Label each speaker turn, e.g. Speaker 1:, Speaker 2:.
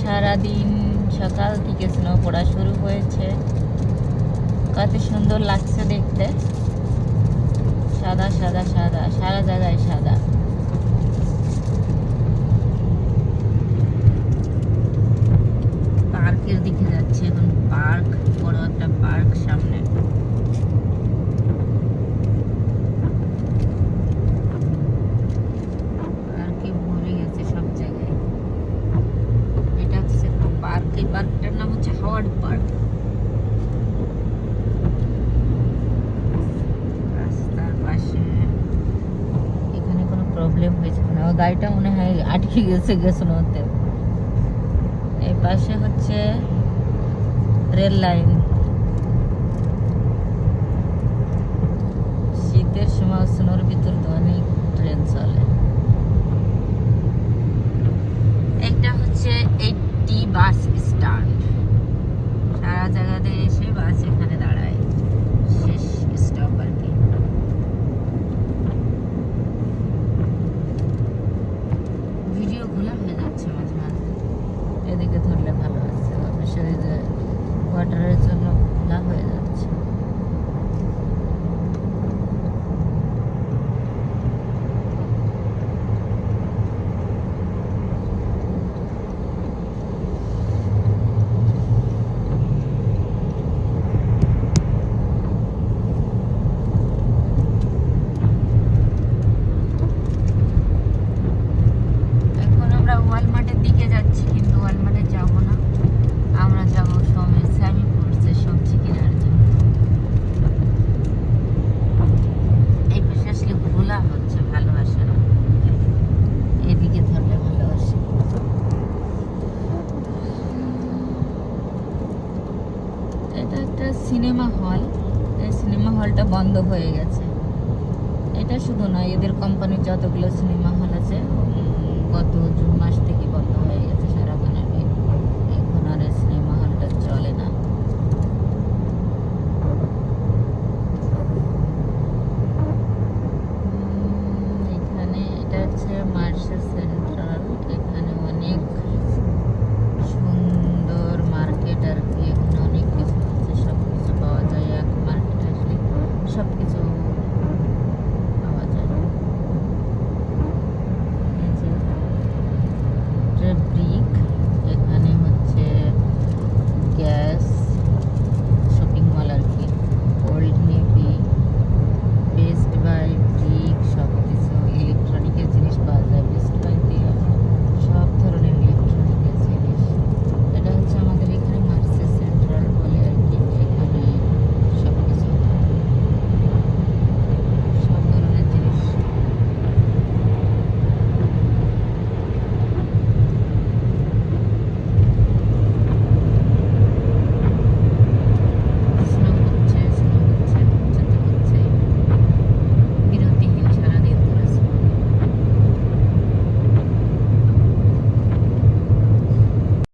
Speaker 1: সারাদিন সকাল থেকে স্নো পড়া শুরু হয়েছে। কত সুন্দর লাগছে দেখতে, সাদা সাদা সাদা, সারা জায়গায় সাদা। পার্কের দিকে যাচ্ছে এখন, পার্ক, বড় একটা পার্ক সামনে। পার্কে ভরে গেছে সব জায়গায়। এটা হচ্ছে পার্ক, এই পার্কটার নাম হচ্ছে হাওয়ার্ড পার্ক। রাস্তার পাশে এখানে কোনো প্রবলেম হয়েছে না, আমার গাড়িটা মনে হয় আটকে গেছে নতে। এই পাশে হচ্ছে রেল লাইন। শীতের সময় স্নোর ভিতর তো অনেক ট্রেন চলে। একটা হচ্ছে 80 বাস স্ট্যান্ড, সারা জায়গাতে এসে বাস এখানে দাঁড়ায়, শেষ স্টপ আর কি। ভিডিও খোলা হয়ে যাচ্ছে মাঝে মাঝে, এদিকে ধরলে ভালো আছে, অবশ্যই কোয়ার্টারের জন্য খোলা হয়ে যাচ্ছে। এখন আমরা ওয়ালমার্টের দিকে যাচ্ছি, কিন্তু ওয়ালমার্টে যাবো না, আমরা যাবো স্বামী পড়ছে সবজি কেনার জন্য। এই পাশে আসলে খোলা হচ্ছে, ভালো আসে না, এদিকে ধরলে ভালো আসে। এটা একটা সিনেমা হল, এই সিনেমা হলটা বন্ধ হয়ে গেছে। এটা শুধু নয়, এদের কোম্পানির যতগুলো সিনেমা হল আছে গত জুন মাস থেকে বন্ধ হয়ে গেছে সারাখানের। এখন আর এই সিনেমা হলটা চলে না। এখানে এটা হচ্ছে মার্শেল সেন্টার।